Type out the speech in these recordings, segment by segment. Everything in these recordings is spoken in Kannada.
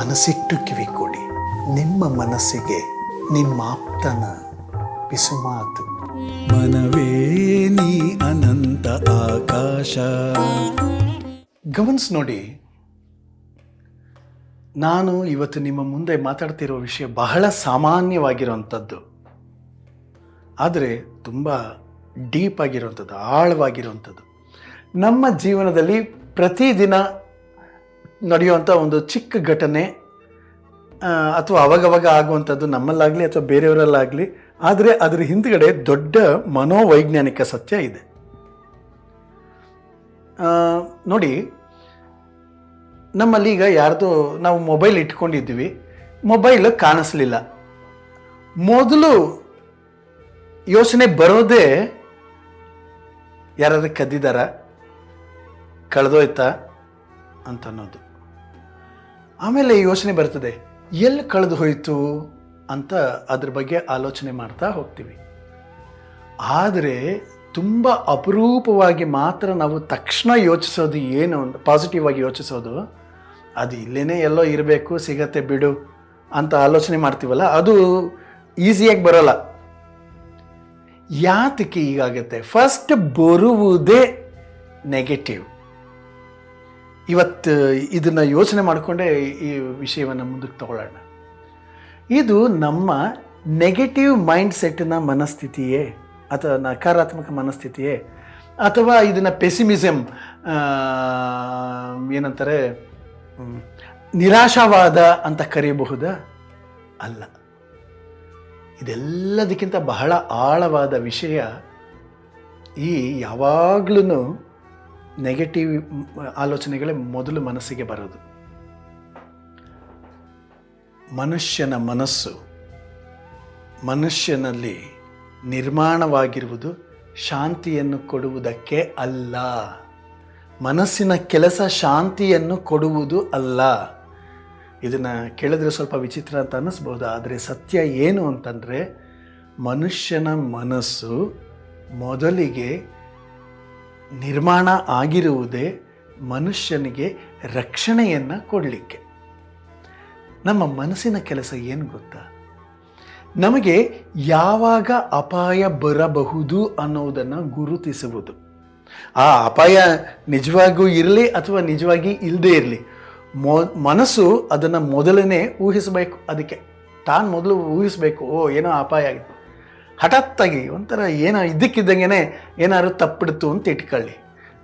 ಮನಸ್ಸಿಟ್ಟು ಕಿವಿ ಕೊಡಿ, ನಿಮ್ಮ ಮನಸ್ಸಿಗೆ ನಿಮ್ಮಾಪ್ತನ ಪಿಸುಮಾತು. ಮನವೇ ನೀ ಅನಂತ ಆಕಾಶ. ಗಮನಿಸಿ ನೋಡಿ, ನಾನು ಇವತ್ತು ನಿಮ್ಮ ಮುಂದೆ ಮಾತಾಡ್ತಿರೋ ವಿಷಯ ಬಹಳ ಸಾಮಾನ್ಯವಾಗಿರುವಂಥದ್ದು, ಆದರೆ ತುಂಬ ಡೀಪ್ ಆಗಿರುವಂಥದ್ದು, ಆಳವಾಗಿರುವಂಥದ್ದು. ನಮ್ಮ ಜೀವನದಲ್ಲಿ ಪ್ರತಿದಿನ ನಡೆಯುವಂಥ ಒಂದು ಚಿಕ್ಕ ಘಟನೆ ಅಥವಾ ಅವಾಗವಾಗ ಆಗುವಂಥದ್ದು ನಮ್ಮಲ್ಲಾಗಲಿ ಅಥವಾ ಬೇರೆಯವರಲ್ಲಾಗಲಿ, ಆದರೆ ಅದರ ಹಿಂದ್ಗಡೆ ದೊಡ್ಡ ಮನೋವೈಜ್ಞಾನಿಕ ಸತ್ಯ ಇದೆ. ನೋಡಿ, ನಮ್ಮಲ್ಲಿ ಈಗ ಯಾರ್ದು ನಾವು ಮೊಬೈಲ್ ಇಟ್ಕೊಂಡಿದ್ದೀವಿ, ಮೊಬೈಲ್ ಕಾಣಿಸ್ಲಿಲ್ಲ, ಮೊದಲು ಯೋಚನೆ ಬರೋದೇ ಯಾರಾದ್ರೂ ಕದ್ದಿದಾರ, ಕಳೆದೋಯ್ತಾ ಅಂತ ಅನ್ನೋದು. ಆಮೇಲೆ ಯೋಚನೆ ಬರ್ತದೆ, ಎಲ್ಲಿ ಕಳೆದು ಹೋಯಿತು ಅಂತ ಅದ್ರ ಬಗ್ಗೆ ಆಲೋಚನೆ ಮಾಡ್ತಾ ಹೋಗ್ತೀವಿ. ಆದರೆ ತುಂಬ ಅಪರೂಪವಾಗಿ ಮಾತ್ರ ನಾವು ತಕ್ಷಣ ಯೋಚಿಸೋದು ಏನು ಅಂತ, ಪಾಸಿಟಿವ್ ಆಗಿ ಯೋಚಿಸೋದು, ಅದು ಇಲ್ಲೇನೇ ಎಲ್ಲೋ ಇರಬೇಕು, ಸಿಗತ್ತೆ ಬಿಡು ಅಂತ ಆಲೋಚನೆ ಮಾಡ್ತೀವಲ್ಲ, ಅದು ಈಸಿಯಾಗಿ ಬರೋಲ್ಲ. ಯಾತಕ್ಕೆ ಹೀಗಾಗುತ್ತೆ? ಫಸ್ಟ್ ಬರುವುದೇ ನೆಗೆಟಿವ್. ಇವತ್ತು ಇದನ್ನು ಯೋಚನೆ ಮಾಡಿಕೊಂಡೇ ಈ ವಿಷಯವನ್ನು ಮುಂದಕ್ಕೆ ತಗೊಳ್ಳೋಣ. ಇದು ನಮ್ಮ ನೆಗೆಟಿವ್ ಮೈಂಡ್ ಸೆಟ್ನ ಮನಸ್ಥಿತಿಯೇ ಅಥವಾ ನಕಾರಾತ್ಮಕ ಮನಸ್ಥಿತಿಯೇ, ಅಥವಾ ಇದನ್ನು ಪೆಸಿಮಿಸಮ್ ಏನಂತಾರೆ, ನಿರಾಶಾವಾದ ಅಂತ ಕರೆಯಬಹುದಾ? ಅಲ್ಲ. ಇದೆಲ್ಲದಕ್ಕಿಂತ ಬಹಳ ಆಳವಾದ ವಿಷಯ. ಈ ಯಾವಾಗಲೂ ನೆಗೆಟಿವ್ ಆಲೋಚನೆಗಳೇ ಮೊದಲು ಮನಸ್ಸಿಗೆ ಬರೋದು. ಮನುಷ್ಯನ ಮನಸ್ಸು, ಮನುಷ್ಯನಲ್ಲಿ ನಿರ್ಮಾಣವಾಗಿರುವುದು ಶಾಂತಿಯನ್ನು ಕೊಡುವುದಕ್ಕೆ ಅಲ್ಲ. ಮನಸ್ಸಿನ ಕೆಲಸ ಶಾಂತಿಯನ್ನು ಕೊಡುವುದು ಅಲ್ಲ. ಇದನ್ನು ಕೇಳಿದ್ರೆ ಸ್ವಲ್ಪ ವಿಚಿತ್ರ ಅಂತ ಅನ್ನಿಸ್ಬೋದು, ಆದರೆ ಸತ್ಯ ಏನು ಅಂತಂದರೆ, ಮನುಷ್ಯನ ಮನಸ್ಸು ಮೊದಲಿಗೆ ನಿರ್ಮಾಣ ಆಗಿರುವುದೇ ಮನುಷ್ಯನಿಗೆ ರಕ್ಷಣೆಯನ್ನು ಕೊಡಲಿಕ್ಕೆ. ನಮ್ಮ ಮನಸ್ಸಿನ ಕೆಲಸ ಏನು ಗೊತ್ತಾ? ನಮಗೆ ಯಾವಾಗ ಅಪಾಯ ಬರಬಹುದು ಅನ್ನೋದನ್ನು ಗುರುತಿಸುವುದು. ಆ ಅಪಾಯ ನಿಜವಾಗೂ ಇರಲಿ ಅಥವಾ ನಿಜವಾಗಿ ಇಲ್ಲದೇ ಇರಲಿ, ಮನಸ್ಸು ಅದನ್ನು ಮೊದಲನೇ ಊಹಿಸಬೇಕು. ಅದಕ್ಕೆ ತಾನು ಮೊದಲು ಊಹಿಸಬೇಕು, ಓ ಏನೋ ಅಪಾಯ ಆಗಿದೆ. ಹಠಾತ್ತಾಗಿ ಒಂಥರ ಏನೋ ಇದ್ದಕ್ಕಿದ್ದಂಗೆ ಏನಾದ್ರು ತಪ್ಪಿಡ್ತು ಅಂತ ಇಟ್ಕೊಳ್ಳಿ.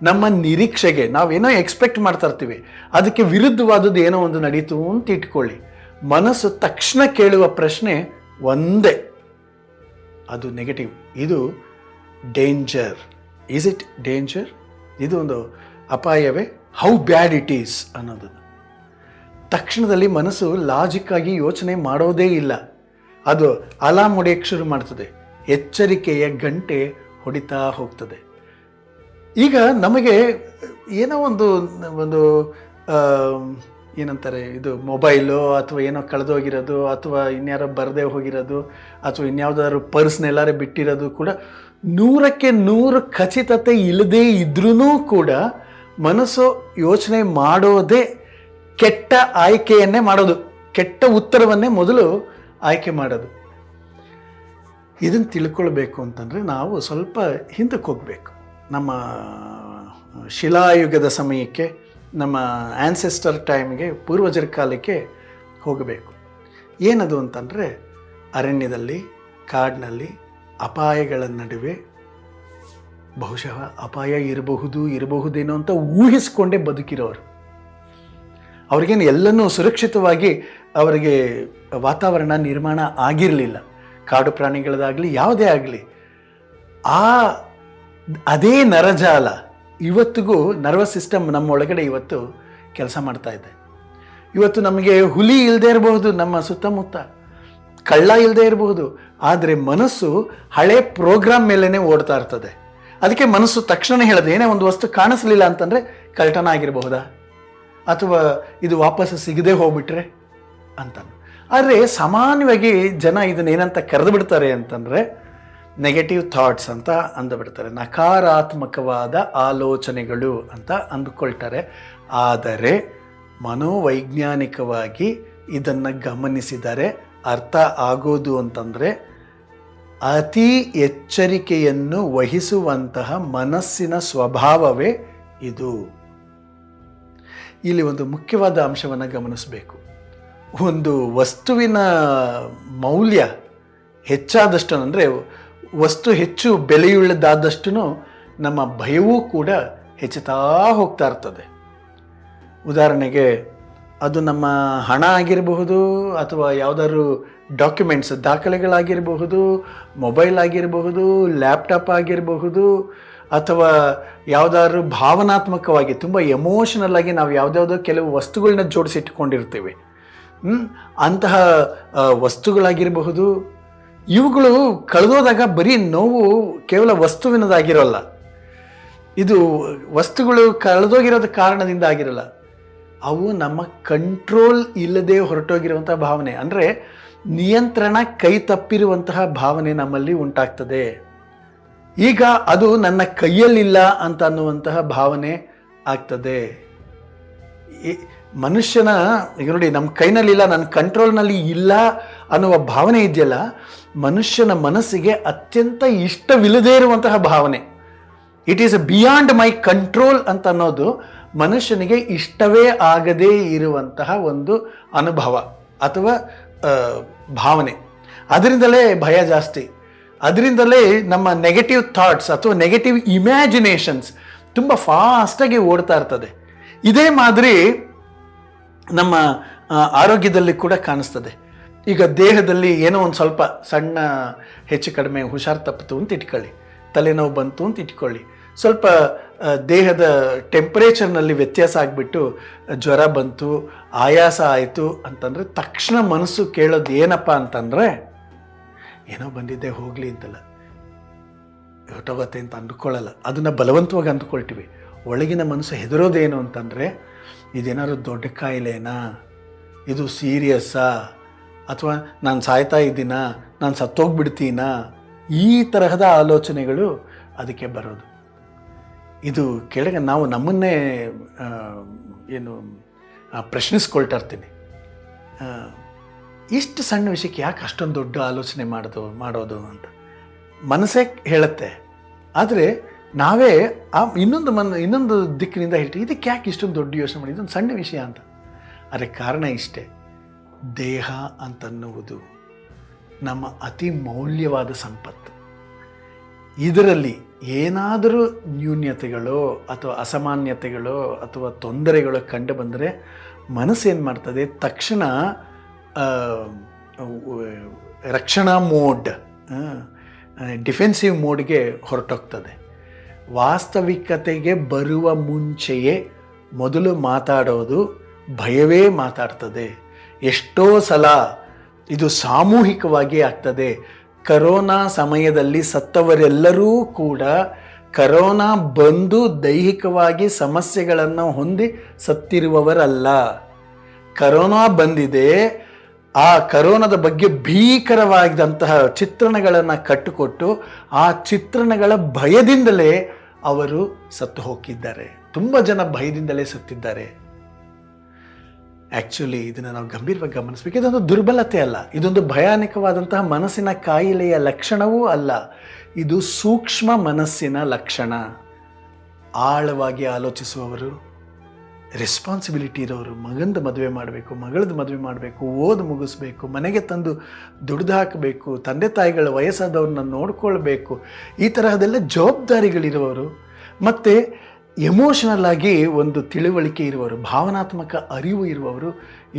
ನಮ್ಮ ನಿರೀಕ್ಷೆಗೆ ನಾವೇನೋ ಎಕ್ಸ್ಪೆಕ್ಟ್ ಮಾಡ್ತಾ ಇರ್ತೀವಿ, ಅದಕ್ಕೆ ವಿರುದ್ಧವಾದದ್ದು ಏನೋ ಒಂದು ನಡೀತು ಅಂತ ಇಟ್ಕೊಳ್ಳಿ. ಮನಸ್ಸು ತಕ್ಷಣ ಕೇಳುವ ಪ್ರಶ್ನೆ ಒಂದೇ, ಅದು ನೆಗೆಟಿವ್. ಇದು ಡೇಂಜರ್. Is it danger? ಇದು ಒಂದು ಅಪಾಯವೇ? ಹೌ ಬ್ಯಾಡ್ ಇಟ್ ಈಸ್ ಅನ್ನೋದನ್ನು ತಕ್ಷಣದಲ್ಲಿ ಮನಸ್ಸು ಲಾಜಿಕ್ಕಾಗಿ ಯೋಚನೆ ಮಾಡೋದೇ ಇಲ್ಲ. ಅದು ಅಲಾರ್ಮ್ ಹೊಡೆಯಕ್ಕೆ ಶುರು ಮಾಡ್ತದೆ, ಎಚ್ಚರಿಕೆಯ ಗಂಟೆ ಹೊಡಿತಾ ಹೋಗ್ತದೆ. ಈಗ ನಮಗೆ ಏನೋ ಒಂದು ಏನಂತಾರೆ, ಇದು ಮೊಬೈಲು ಅಥವಾ ಏನೋ ಕಳೆದೋಗಿರೋದು ಅಥವಾ ಇನ್ಯಾರೋ ಬರದೇ ಹೋಗಿರೋದು ಅಥವಾ ಇನ್ಯಾವುದಾದ್ರು ಪರ್ಸ್ನೆಲ್ಲಾರು ಬಿಟ್ಟಿರೋದು ಕೂಡ 100ಕ್ಕೆ 100 ಖಚಿತತೆ ಇಲ್ಲದೇ ಇದ್ರೂ ಕೂಡ ಮನಸ್ಸು ಯೋಚನೆ ಮಾಡೋದೇ ಕೆಟ್ಟ ಆಯ್ಕೆಯನ್ನೇ ಮಾಡೋದು, ಕೆಟ್ಟ ಉತ್ತರವನ್ನೇ ಮೊದಲು ಆಯ್ಕೆ ಮಾಡೋದು. ಇದನ್ನು ತಿಳ್ಕೊಳ್ಬೇಕು ಅಂತಂದರೆ ನಾವು ಸ್ವಲ್ಪ ಹಿಂದಕ್ಕೆ ಹೋಗಬೇಕು. ನಮ್ಮ ಶಿಲಾಯುಗದ ಸಮಯಕ್ಕೆ, ನಮ್ಮ ಆ್ಯನ್ಸೆಸ್ಟರ್ ಟೈಮ್ಗೆ, ಪೂರ್ವಜರ ಕಾಲಕ್ಕೆ ಹೋಗಬೇಕು. ಏನದು ಅಂತಂದರೆ, ಅರಣ್ಯದಲ್ಲಿ, ಕಾಡಿನಲ್ಲಿ ಅಪಾಯಗಳ ನಡುವೆ ಬಹುಶಃ ಅಪಾಯ ಇರಬಹುದೇನೋ ಅಂತ ಊಹಿಸ್ಕೊಂಡೇ ಬದುಕಿರೋರು. ಅವ್ರಿಗೇನು ಎಲ್ಲನೂ ಸುರಕ್ಷಿತವಾಗಿ ಅವರಿಗೆ ವಾತಾವರಣ ನಿರ್ಮಾಣ ಆಗಿರಲಿಲ್ಲ. ಕಾಡು ಪ್ರಾಣಿಗಳದಾಗಲಿ ಯಾವುದೇ ಆಗಲಿ, ಅದೇ ನರಜಾಲ ಇವತ್ತಿಗೂ, ನರ್ವಸ್ ಸಿಸ್ಟಮ್ ನಮ್ಮೊಳಗಡೆ ಇವತ್ತು ಕೆಲಸ ಮಾಡ್ತಾ ಇದೆ. ಇವತ್ತು ನಮಗೆ ಹುಲಿ ಇಲ್ಲದೆ ಇರಬಹುದು, ನಮ್ಮ ಸುತ್ತಮುತ್ತ ಕಳ್ಳ ಇಲ್ಲದೆ ಇರಬಹುದು, ಆದರೆ ಮನಸ್ಸು ಹಳೆ ಪ್ರೋಗ್ರಾಮ್ ಮೇಲೇ ಓಡ್ತಾ ಇರ್ತದೆ. ಅದಕ್ಕೆ ಮನಸ್ಸು ತಕ್ಷಣ ಹೇಳೋದು, ಏನೇ ಒಂದು ವಸ್ತು ಕಾಣಿಸ್ಲಿಲ್ಲ ಅಂತಂದರೆ ಕಳ್ತನ ಆಗಿರಬಹುದಾ, ಅಥವಾ ಇದು ವಾಪಸ್ ಸಿಗದೆ ಹೋಗ್ಬಿಟ್ರೆ ಅಂತ. ಆದರೆ ಸಾಮಾನ್ಯವಾಗಿ ಜನ ಇದನ್ನೇನಂತ ಕರೆದು ಬಿಡ್ತಾರೆ ಅಂತಂದರೆ, ನೆಗೆಟಿವ್ ಥಾಟ್ಸ್ ಅಂತ ಅಂದುಬಿಡ್ತಾರೆ, ನಕಾರಾತ್ಮಕವಾದ ಆಲೋಚನೆಗಳು ಅಂತ ಅಂದುಕೊಳ್ತಾರೆ. ಆದರೆ ಮನೋವೈಜ್ಞಾನಿಕವಾಗಿ ಇದನ್ನು ಗಮನಿಸಿದರೆ ಅರ್ಥ ಆಗೋದು ಅಂತಂದರೆ ಅತಿ ಎಚ್ಚರಿಕೆಯನ್ನು ವಹಿಸುವಂತಹ ಮನಸ್ಸಿನ ಸ್ವಭಾವವೇ ಇದು. ಇಲ್ಲಿ ಒಂದು ಮುಖ್ಯವಾದ ಅಂಶವನ್ನು ಗಮನಿಸಬೇಕು. ಒಂದು ವಸ್ತುವಿನ ಮೌಲ್ಯ ಹೆಚ್ಚಾದಷ್ಟು, ಅಂದರೆ ವಸ್ತು ಹೆಚ್ಚು ಬೆಲೆಯುಳ್ಳದಾದಷ್ಟು ನಮ್ಮ ಭಯವೂ ಕೂಡ ಹೆಚ್ಚುತ್ತಾ ಹೋಗ್ತಾ ಇರ್ತದೆ. ಉದಾಹರಣೆಗೆ ಅದು ನಮ್ಮ ಹಣ ಆಗಿರಬಹುದು, ಅಥವಾ ಯಾವುದಾದ್ರು ಡಾಕ್ಯುಮೆಂಟ್ಸ್ ದಾಖಲೆಗಳಾಗಿರಬಹುದು, ಮೊಬೈಲ್ ಆಗಿರಬಹುದು, ಲ್ಯಾಪ್ಟಾಪ್ ಆಗಿರಬಹುದು, ಅಥವಾ ಯಾವುದಾದ್ರು ಭಾವನಾತ್ಮಕವಾಗಿ ತುಂಬ ಎಮೋಷನಲ್ ಆಗಿ ನಾವು ಯಾವುದ್ಯಾವುದೋ ಕೆಲವು ವಸ್ತುಗಳನ್ನ ಜೋಡಿಸಿಟ್ಕೊಂಡಿರ್ತೀವಿ. ಅಂತಹ ವಸ್ತುಗಳಾಗಿರಬಹುದು. ಇವುಗಳು ಕಳೆದೋದಾಗ ಬರೀ ನೋವು ಕೇವಲ ವಸ್ತುವಿನದಾಗಿರೋಲ್ಲ. ಇದು ವಸ್ತುಗಳು ಕಳೆದೋಗಿರೋದ ಕಾರಣದಿಂದ ಆಗಿರಲ್ಲ, ಅವು ನಮ್ಮ ಕಂಟ್ರೋಲ್ ಇಲ್ಲದೆ ಹೊರಟೋಗಿರುವಂಥ ಭಾವನೆ, ಅಂದರೆ ನಿಯಂತ್ರಣ ಕೈ ತಪ್ಪಿರುವಂತಹ ಭಾವನೆ ನಮ್ಮಲ್ಲಿ ಉಂಟಾಗ್ತದೆ. ಈಗ ಅದು ನನ್ನ ಕೈಯಲ್ಲಿಲ್ಲ ಅಂತ ಅನ್ನುವಂತಹ ಭಾವನೆ ಆಗ್ತದೆ. ಮನುಷ್ಯನ ಈಗ ನೋಡಿ, ನಮ್ಮ ಕೈನಲ್ಲಿಲ್ಲ, ನನ್ನ ಕಂಟ್ರೋಲ್ನಲ್ಲಿ ಇಲ್ಲ ಅನ್ನುವ ಭಾವನೆ ಇದೆಯಲ್ಲ, ಮನುಷ್ಯನ ಮನಸ್ಸಿಗೆ ಅತ್ಯಂತ ಇಷ್ಟವಿಲ್ಲದೇ ಇರುವಂತಹ ಭಾವನೆ. It is beyond my control ಅಂತ ಅನ್ನೋದು ಮನುಷ್ಯನಿಗೆ ಇಷ್ಟವೇ ಆಗದೇ ಇರುವಂತಹ ಒಂದು ಅನುಭವ ಅಥವಾ ಭಾವನೆ. ಅದರಿಂದಲೇ ಭಯ ಜಾಸ್ತಿ, ಅದರಿಂದಲೇ ನಮ್ಮ ನೆಗೆಟಿವ್ ಥಾಟ್ಸ್ ಅಥವಾ ನೆಗೆಟಿವ್ ಇಮ್ಯಾಜಿನೇಷನ್ಸ್ ತುಂಬ ಫಾಸ್ಟಾಗಿ ಓಡ್ತಾ ಇರ್ತದೆ. ಇದೇ ಮಾದರಿ ನಮ್ಮ ಆರೋಗ್ಯದಲ್ಲಿ ಕೂಡ ಕಾಣಿಸ್ತದೆ. ಈಗ ದೇಹದಲ್ಲಿ ಏನೋ ಒಂದು ಸ್ವಲ್ಪ ಸಣ್ಣ ಹೆಚ್ಚು ಕಡಿಮೆ ಹುಷಾರು ತಪ್ಪಿತು ಅಂತ ಇಟ್ಕೊಳ್ಳಿ, ತಲೆನೋವು ಬಂತು ಅಂತ ಇಟ್ಕೊಳ್ಳಿ, ಸ್ವಲ್ಪ ದೇಹದ ಟೆಂಪರೇಚರ್ನಲ್ಲಿ ವ್ಯತ್ಯಾಸ ಆಗಿಬಿಟ್ಟು ಜ್ವರ ಬಂತು, ಆಯಾಸ ಆಯಿತು ಅಂತಂದರೆ ತಕ್ಷಣ ಮನಸ್ಸು ಕೇಳೋದು ಏನಪ್ಪ ಅಂತಂದರೆ, ಏನೋ ಬಂದಿದ್ದೆ ಹೋಗಲಿ ಅಂತಲ್ಲ, ಹೊಟ್ಟೋಗತ್ತೆ ಅಂತ ಅಂದ್ಕೊಳ್ಳಲ್ಲ, ಅದನ್ನು ಬಲವಂತವಾಗಿ ಅಂದ್ಕೊಳ್ತೀವಿ. ಒಳಗಿನ ಮನಸ್ಸು ಹೆದರೋದೇನು ಅಂತಂದರೆ, ಇದೇನಾದ್ರು ದೊಡ್ಡ ಕಾಯಿಲೆನಾ, ಇದು ಸೀರಿಯಸ್ಸಾ, ಅಥವಾ ನಾನು ಸಾಯ್ತಾ ಇದ್ದೀನಾ, ನಾನು ಸತ್ತೋಗ್ಬಿಡ್ತೀನಾ, ಈ ತರಹದ ಆಲೋಚನೆಗಳು ಅದಕ್ಕೆ ಬರೋದು. ಇದು ಕೆಳಗೆ ನಾವು ನಮ್ಮನ್ನೇ ಪ್ರಶ್ನಿಸ್ಕೊಳ್ತಾ ಇರ್ತೀನಿ, ಇಷ್ಟು ಸಣ್ಣ ವಿಷಯಕ್ಕೆ ಯಾಕೆ ಅಷ್ಟೊಂದು ದೊಡ್ಡ ಆಲೋಚನೆ ಮಾಡೋದು ಅಂತ ಮನಸ್ಸೇ ಹೇಳುತ್ತೆ. ಆದರೆ ನಾವೇ ಇನ್ನೊಂದು ದಿಕ್ಕಿನಿಂದ ಹೇಳ್ತೀವಿ, ಇದಕ್ಕೆ ಯಾಕೆ ಇಷ್ಟೊಂದು ದೊಡ್ಡ ಯೋಚನೆ ಮಾಡಿ, ಇದೊಂದು ಸಣ್ಣ ವಿಷಯ ಅಂತ. ಆದರೆ ಕಾರಣ ಇಷ್ಟೇ, ದೇಹ ಅಂತನ್ನುವುದು ನಮ್ಮ ಅತಿ ಮೌಲ್ಯವಾದ ಸಂಪತ್ತು. ಇದರಲ್ಲಿ ಏನಾದರೂ ನ್ಯೂನ್ಯತೆಗಳೋ ಅಥವಾ ಅಸಾಮಾನ್ಯತೆಗಳೋ ಅಥವಾ ತೊಂದರೆಗಳು ಕಂಡು ಬಂದರೆ ಮನಸ್ಸೇನು ಮಾಡ್ತದೆ, ತಕ್ಷಣ ರಕ್ಷಣಾ ಮೋಡ್, ಡಿಫೆನ್ಸಿವ್ ಮೋಡ್ಗೆ ಹೊರಟೋಗ್ತದೆ. ವಾಸ್ತವಿಕತೆಗೆ ಬರುವ ಮುಂಚೆಯೇ ಮೊದಲು ಮಾತಾಡೋದು ಭಯವೇ ಮಾತಾಡ್ತದೆ. ಎಷ್ಟೋ ಸಲ ಇದು ಸಾಮೂಹಿಕವಾಗಿ ಆಗ್ತದೆ. ಕರೋನಾ ಸಮಯದಲ್ಲಿ ಸತ್ತವರೆಲ್ಲರೂ ಕೂಡ ಕರೋನಾ ಬಂದು ದೈಹಿಕವಾಗಿ ಸಮಸ್ಯೆಗಳನ್ನು ಹೊಂದಿ ಸತ್ತಿರುವವರಲ್ಲ. ಕರೋನಾ ಬಂದಿದೆ, ಆ ಕರೋನಾದ ಬಗ್ಗೆ ಭೀಕರವಾದಂತಹ ಚಿತ್ರಣಗಳನ್ನು ಕಟ್ಟಿಕೊಟ್ಟು ಆ ಚಿತ್ರಣಗಳ ಭಯದಿಂದಲೇ ಅವರು ಸತ್ತು ಹೋಗಿದ್ದಾರೆ. ತುಂಬ ಜನ ಭಯದಿಂದಲೇ ಸತ್ತಿದ್ದಾರೆ. ಆ್ಯಕ್ಚುಲಿ ಇದನ್ನು ನಾವು ಗಂಭೀರವಾಗಿ ಗಮನಿಸಬೇಕು. ಇದೊಂದು ದುರ್ಬಲತೆ ಅಲ್ಲ, ಇದೊಂದು ಭಯಾನಕವಾದಂತಹ ಮನಸ್ಸಿನ ಕಾಯಿಲೆಯ ಲಕ್ಷಣವೂ ಅಲ್ಲ. ಇದು ಸೂಕ್ಷ್ಮ ಮನಸ್ಸಿನ ಲಕ್ಷಣ. ಆಳವಾಗಿ ಆಲೋಚಿಸುವವರು, ರೆಸ್ಪಾನ್ಸಿಬಿಲಿಟಿ ಇರೋರು, ಮಗಂದು ಮದುವೆ ಮಾಡಬೇಕು, ಮಗಳದ್ದು ಮದುವೆ ಮಾಡಬೇಕು, ಓದು ಮುಗಿಸ್ಬೇಕು, ಮನೆಗೆ ತಂದು ದುಡ್ದು ಹಾಕಬೇಕು, ತಂದೆ ತಾಯಿಗಳ ವಯಸ್ಸಾದವ್ರನ್ನ ನೋಡ್ಕೊಳ್ಬೇಕು, ಈ ತರಹದೆಲ್ಲ ಜವಾಬ್ದಾರಿಗಳಿರುವವರು, ಮತ್ತು ಎಮೋಷನಲ್ ಆಗಿ ಒಂದು ತಿಳುವಳಿಕೆ ಇರುವವರು, ಭಾವನಾತ್ಮಕ ಅರಿವು ಇರುವವರು,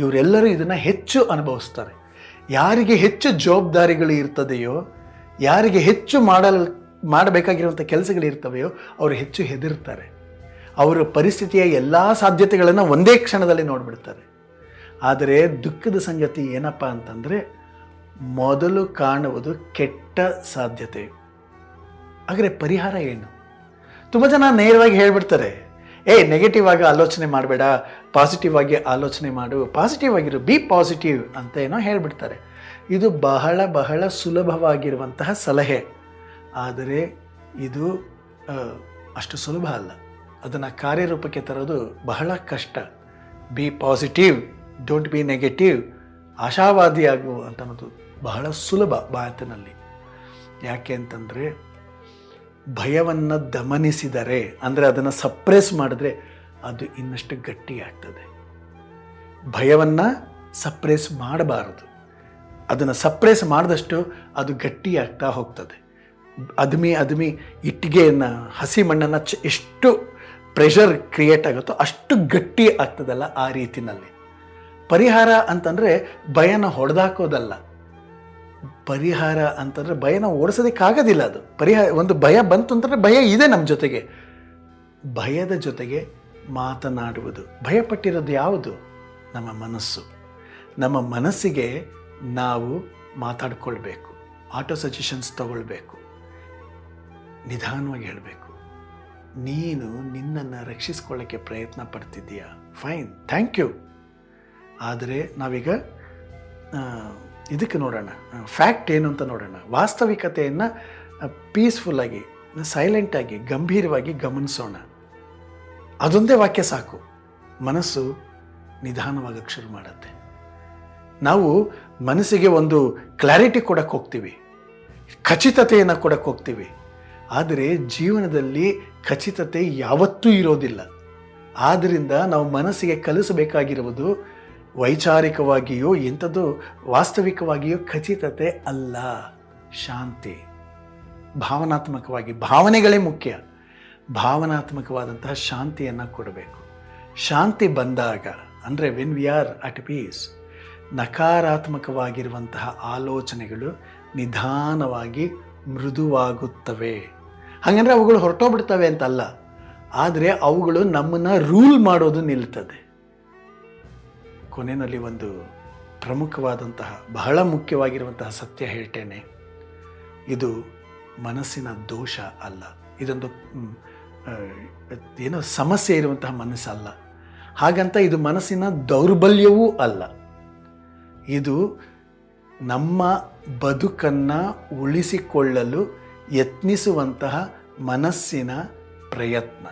ಇವರೆಲ್ಲರೂ ಇದನ್ನು ಹೆಚ್ಚು ಅನುಭವಿಸ್ತಾರೆ. ಯಾರಿಗೆ ಹೆಚ್ಚು ಜವಾಬ್ದಾರಿಗಳು ಇರ್ತದೆಯೋ, ಯಾರಿಗೆ ಹೆಚ್ಚು ಮಾಡಬೇಕಾಗಿರುವಂಥ ಕೆಲಸಗಳಿರ್ತವೆಯೋ ಅವರು ಹೆಚ್ಚು ಹೆದರ್ತಾರೆ. ಅವರ ಪರಿಸ್ಥಿತಿಯ ಎಲ್ಲ ಸಾಧ್ಯತೆಗಳನ್ನು ಒಂದೇ ಕ್ಷಣದಲ್ಲಿ ನೋಡಿಬಿಡ್ತಾರೆ. ಆದರೆ ದುಃಖದ ಸಂಗತಿ ಏನಪ್ಪ ಅಂತಂದರೆ, ಮೊದಲು ಕಾಣುವುದು ಕೆಟ್ಟ ಸಾಧ್ಯತೆ. ಹಾಗಾದರೆ ಪರಿಹಾರ ಏನು? ತುಂಬ ಜನ ನೇರವಾಗಿ ಹೇಳಿಬಿಡ್ತಾರೆ, ನೆಗೆಟಿವ್ ಆಗಿ ಆಲೋಚನೆ ಮಾಡಬೇಡ, ಪಾಸಿಟಿವ್ ಆಗಿ ಆಲೋಚನೆ ಮಾಡು, ಪಾಸಿಟಿವ್ ಆಗಿರು, ಬಿ ಪಾಸಿಟಿವ್ ಅಂತ ಏನೋ ಹೇಳಿಬಿಡ್ತಾರೆ. ಇದು ಬಹಳ ಬಹಳ ಸುಲಭವಾಗಿರುವಂತಹ ಸಲಹೆ. ಆದರೆ ಇದು ಅಷ್ಟು ಸುಲಭ ಅಲ್ಲ. ಅದನ್ನು ಕಾರ್ಯರೂಪಕ್ಕೆ ತರೋದು ಬಹಳ ಕಷ್ಟ. Be positive, don't be negative ಆಶಾವಾದಿಯಾಗು ಅಂತ ಅನ್ನೋದು ಬಹಳ ಸುಲಭ ಮಾತಿನಲ್ಲಿ. ಯಾಕೆ ಅಂತಂದರೆ ಭಯವನ್ನು ದಮನಿಸಿದರೆ, ಅಂದರೆ ಅದನ್ನು ಸಪ್ರೆಸ್ ಮಾಡಿದ್ರೆ ಅದು ಇನ್ನಷ್ಟು ಗಟ್ಟಿಯಾಗ್ತದೆ. ಭಯವನ್ನು ಸಪ್ರೆಸ್ ಮಾಡಬಾರದು. ಅದನ್ನು ಸಪ್ರೆಸ್ ಮಾಡಿದಷ್ಟು ಅದು ಗಟ್ಟಿಯಾಗ್ತಾ ಹೋಗ್ತದೆ. ಅದ್ಮಿ ಇಟ್ಟಿಗೆಯನ್ನು, ಹಸಿ ಮಣ್ಣನ್ನು ಎಷ್ಟು ಪ್ರೆಷರ್ ಕ್ರಿಯೇಟ್ ಆಗುತ್ತೋ ಅಷ್ಟು ಗಟ್ಟಿ ಆಗ್ತದಲ್ಲ, ಆ ರೀತಿನಲ್ಲಿ. ಪರಿಹಾರ ಅಂತಂದರೆ ಭಯನ ಹೊಡೆದಾಕೋದಲ್ಲ. ಪರಿಹಾರ ಅಂತಂದರೆ ಭಯನ ಓಡಿಸೋದಕ್ಕಾಗೋದಿಲ್ಲ. ಅದು ಒಂದು ಭಯ ಬಂತು ಅಂತಂದರೆ ಭಯ ಇದೆ ನಮ್ಮ ಜೊತೆಗೆ. ಭಯದ ಜೊತೆಗೆ ಮಾತನಾಡುವುದು. ಭಯಪಟ್ಟಿರೋದು ಯಾವುದು? ನಮ್ಮ ಮನಸ್ಸು. ನಮ್ಮ ಮನಸ್ಸಿಗೆ ನಾವು ಮಾತಾಡ್ಕೊಳ್ಬೇಕು, ಆಟೋ ಸಜೆಷನ್ಸ್ ತಗೊಳ್ಬೇಕು, ನಿಧಾನವಾಗಿ ಹೇಳಬೇಕು. ನೀನು ನಿನ್ನನ್ನು ರಕ್ಷಿಸ್ಕೊಳ್ಳೋಕ್ಕೆ ಪ್ರಯತ್ನ ಪಡ್ತಿದ್ದೀಯಾ, ಫೈನ್, ಥ್ಯಾಂಕ್ ಯು. ಆದರೆ ನಾವೀಗ ಇದಕ್ಕೆ ನೋಡೋಣ, ಫ್ಯಾಕ್ಟ್ ಏನು ಅಂತ ನೋಡೋಣ. ವಾಸ್ತವಿಕತೆಯನ್ನು ಪೀಸ್ಫುಲ್ಲಾಗಿ, ಸೈಲೆಂಟಾಗಿ, ಗಂಭೀರವಾಗಿ ಗಮನಿಸೋಣ. ಅದೊಂದೇ ವಾಕ್ಯ ಸಾಕು. ಮನಸ್ಸು ನಿಧಾನವಾಗಕ್ಕೆ ಶುರು ಮಾಡುತ್ತೆ. ನಾವು ಮನಸ್ಸಿಗೆ ಒಂದು ಕ್ಲಾರಿಟಿ ಕೊಡಕ್ಕೆ ಹೋಗ್ತೀವಿ, ಖಚಿತತೆಯನ್ನು ಕೊಡಕ್ಕೆ ಹೋಗ್ತೀವಿ. ಆದರೆ ಜೀವನದಲ್ಲಿ ಖಚಿತತೆ ಯಾವತ್ತೂ ಇರೋದಿಲ್ಲ. ಆದ್ದರಿಂದ ನಾವು ಮನಸ್ಸಿಗೆ ಕಲಿಸಬೇಕಾಗಿರುವುದು ವೈಚಾರಿಕವಾಗಿಯೋ ಎಂಥದ್ದು ವಾಸ್ತವಿಕವಾಗಿಯೋ ಖಚಿತತೆ ಅಲ್ಲ, ಶಾಂತಿ. ಭಾವನಾತ್ಮಕವಾಗಿ, ಭಾವನೆಗಳೇ ಮುಖ್ಯ. ಭಾವನಾತ್ಮಕವಾದಂತಹ ಶಾಂತಿಯನ್ನು ಕೊಡಬೇಕು. ಶಾಂತಿ ಬಂದಾಗ, ಅಂದರೆ when we are at peace, ನಕಾರಾತ್ಮಕವಾಗಿರುವಂತಹ ಆಲೋಚನೆಗಳು ನಿಧಾನವಾಗಿ ಮೃದುವಾಗುತ್ತವೆ. ಹಾಗಂದರೆ ಅವುಗಳು ಹೊರಟೋಗ್ಬಿಡ್ತವೆ ಅಂತಲ್ಲ, ಆದರೆ ಅವುಗಳು ನಮ್ಮನ್ನು ರೂಲ್ ಮಾಡೋದು ನಿಲ್ತದೆ. ಕೊನೆಯಲ್ಲಿ ಒಂದು ಪ್ರಮುಖವಾದಂತಹ, ಬಹಳ ಮುಖ್ಯವಾಗಿರುವಂತಹ ಸತ್ಯ ಹೇಳ್ತೇನೆ. ಇದು ಮನಸ್ಸಿನ ದೋಷ ಅಲ್ಲ, ಇದೊಂದು ಏನೋ ಸಮಸ್ಯೆ ಇರುವಂತಹ ಮನಸ್ಸಲ್ಲ. ಹಾಗಂತ ಇದು ಮನಸ್ಸಿನ ದೌರ್ಬಲ್ಯವೂ ಅಲ್ಲ. ಇದು ನಮ್ಮ ಬದುಕನ್ನು ಉಳಿಸಿಕೊಳ್ಳಲು ಯತ್ನಿಸುವಂತಹ ಮನಸ್ಸಿನ ಪ್ರಯತ್ನ,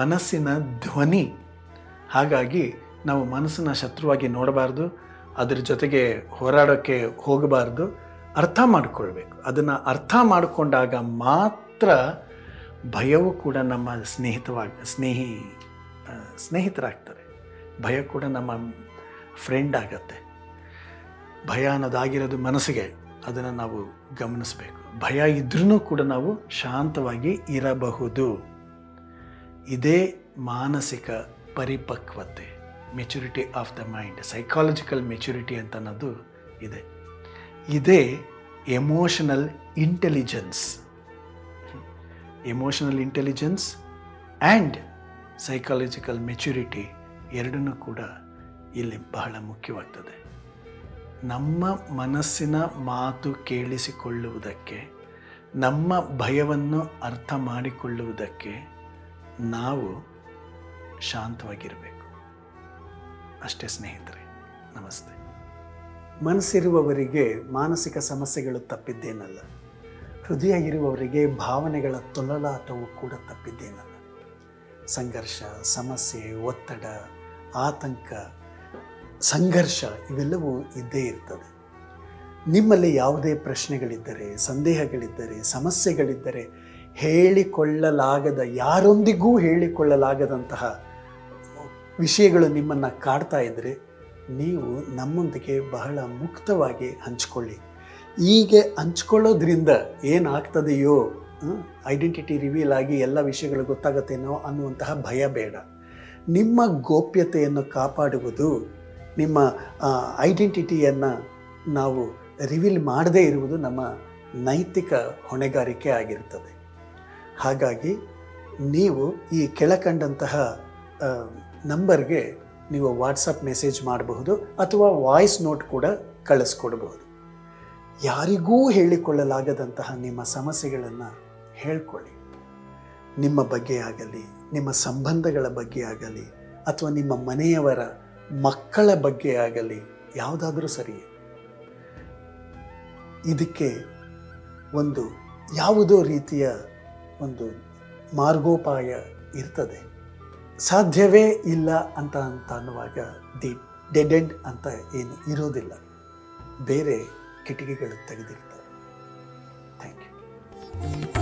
ಮನಸ್ಸಿನ ಧ್ವನಿ. ಹಾಗಾಗಿ ನಾವು ಮನಸ್ಸನ್ನು ಶತ್ರುವಾಗಿ ನೋಡಬಾರ್ದು, ಅದರ ಜೊತೆಗೆ ಹೋರಾಡೋಕ್ಕೆ ಹೋಗಬಾರ್ದು, ಅರ್ಥ ಮಾಡಿಕೊಳ್ಬೇಕು. ಅದನ್ನು ಅರ್ಥ ಮಾಡಿಕೊಂಡಾಗ ಮಾತ್ರ ಭಯವು ಕೂಡ ನಮ್ಮ ಸ್ನೇಹಿತರಾಗ್ತಾರೆ. ಭಯ ಕೂಡ ನಮ್ಮ ಫ್ರೆಂಡ್ ಆಗತ್ತೆ. ಭಯ ಅನ್ನೋದಾಗಿರೋದು ಮನಸ್ಸಿಗೆ, ಅದನ್ನು ನಾವು ಗಮನಿಸಬೇಕು. ಭಯ ಇದ್ರೂ ಕೂಡ ನಾವು ಶಾಂತವಾಗಿ ಇರಬಹುದು. ಇದೇ ಮಾನಸಿಕ ಪರಿಪಕ್ವತೆ, maturity of the mind, psychological maturity ಅಂತ ಅನ್ನೋದು ಇದೆ. ಇದೇ emotional intelligence. Emotional intelligence and psychological maturity ಎರಡನ್ನೂ ಕೂಡ ಇಲ್ಲಿ ಬಹಳ ಮುಖ್ಯವಾಗ್ತದೆ. ನಮ್ಮ ಮನಸ್ಸಿನ ಮಾತು ಕೇಳಿಸಿಕೊಳ್ಳುವುದಕ್ಕೆ, ನಮ್ಮ ಭಯವನ್ನು ಅರ್ಥ ಮಾಡಿಕೊಳ್ಳುವುದಕ್ಕೆ ನಾವು ಶಾಂತವಾಗಿರಬೇಕು. ಅಷ್ಟೇ ಸ್ನೇಹಿತರೆ, ನಮಸ್ತೆ. ಮನಸ್ಸಿರುವವರಿಗೆ ಮಾನಸಿಕ ಸಮಸ್ಯೆಗಳು ತಪ್ಪಿದ್ದೇನಲ್ಲ, ಹೃದಯ ಇರುವವರಿಗೆ ಭಾವನೆಗಳ ತೊಳಲಾಟವು ಕೂಡ ತಪ್ಪಿದ್ದೇನಲ್ಲ. ಸಂಘರ್ಷ, ಸಮಸ್ಯೆ, ಒತ್ತಡ, ಆತಂಕ, ಸಂಘರ್ಷ ಇವೆಲ್ಲವೂ ಇದ್ದೇ ಇರ್ತದೆ. ನಿಮ್ಮಲ್ಲಿ ಯಾವುದೇ ಪ್ರಶ್ನೆಗಳಿದ್ದರೆ, ಸಂದೇಹಗಳಿದ್ದರೆ, ಸಮಸ್ಯೆಗಳಿದ್ದರೆ, ಹೇಳಿಕೊಳ್ಳಲಾಗದ, ಯಾರೊಂದಿಗೂ ಹೇಳಿಕೊಳ್ಳಲಾಗದಂತಹ ವಿಷಯಗಳು ನಿಮ್ಮನ್ನು ಕಾಡ್ತಾ ಇದ್ದರೆ ನೀವು ನಮ್ಮೊಂದಿಗೆ ಬಹಳ ಮುಕ್ತವಾಗಿ ಹಂಚ್ಕೊಳ್ಳಿ. ಹೀಗೆ ಹಂಚ್ಕೊಳ್ಳೋದ್ರಿಂದ ಏನಾಗ್ತದೆಯೋ, ಐಡೆಂಟಿಟಿ ರಿವೀಲ್ ಆಗಿ ಎಲ್ಲ ವಿಷಯಗಳು ಗೊತ್ತಾಗತ್ತೇನೋ ಅನ್ನುವಂತಹ ಭಯ ಬೇಡ. ನಿಮ್ಮ ಗೋಪ್ಯತೆಯನ್ನು ಕಾಪಾಡುವುದು, ನಿಮ್ಮ ಐಡೆಂಟಿಟಿಯನ್ನು ನಾವು ರಿವೀಲ್ ಮಾಡದೇ ಇರುವುದು ನಮ್ಮ ನೈತಿಕ ಹೊಣೆಗಾರಿಕೆ ಆಗಿರ್ತದೆ. ಹಾಗಾಗಿ ನೀವು ಈ ಕೆಳಕಂಡಂತಹ ನಂಬರ್ಗೆ ನೀವು ವಾಟ್ಸಪ್ ಮೆಸೇಜ್ ಮಾಡಬಹುದು ಅಥವಾ ವಾಯ್ಸ್ ನೋಟ್ ಕೂಡ ಕಳಿಸ್ಕೊಡ್ಬಹುದು. ಯಾರಿಗೂ ಹೇಳಿಕೊಳ್ಳಲಾಗದಂತಹ ನಿಮ್ಮ ಸಮಸ್ಯೆಗಳನ್ನು ಹೇಳ್ಕೊಳ್ಳಿ. ನಿಮ್ಮ ಬಗ್ಗೆ ಆಗಲಿ, ನಿಮ್ಮ ಸಂಬಂಧಗಳ ಬಗ್ಗೆ ಆಗಲಿ, ಅಥವಾ ನಿಮ್ಮ ಮನೆಯವರ ಮಕ್ಕಳ ಬಗ್ಗೆ ಆಗಲಿ, ಯಾವುದಾದ್ರೂ ಸರಿ. ಇದಕ್ಕೆ ಒಂದು ಯಾವುದೋ ರೀತಿಯ ಒಂದು ಮಾರ್ಗೋಪಾಯ ಇರ್ತದೆ. ಸಾಧ್ಯವೇ ಇಲ್ಲ ಅಂತ ಅನ್ನುವಾಗ ದಿ ಡೆಡ್ ಎಂಡ್ ಅಂತ ಏನು ಇರೋದಿಲ್ಲ. ಬೇರೆ ಕಿಟಕಿಗಳು ತೆಗೆದಿರ್ತವೆ. Thank you.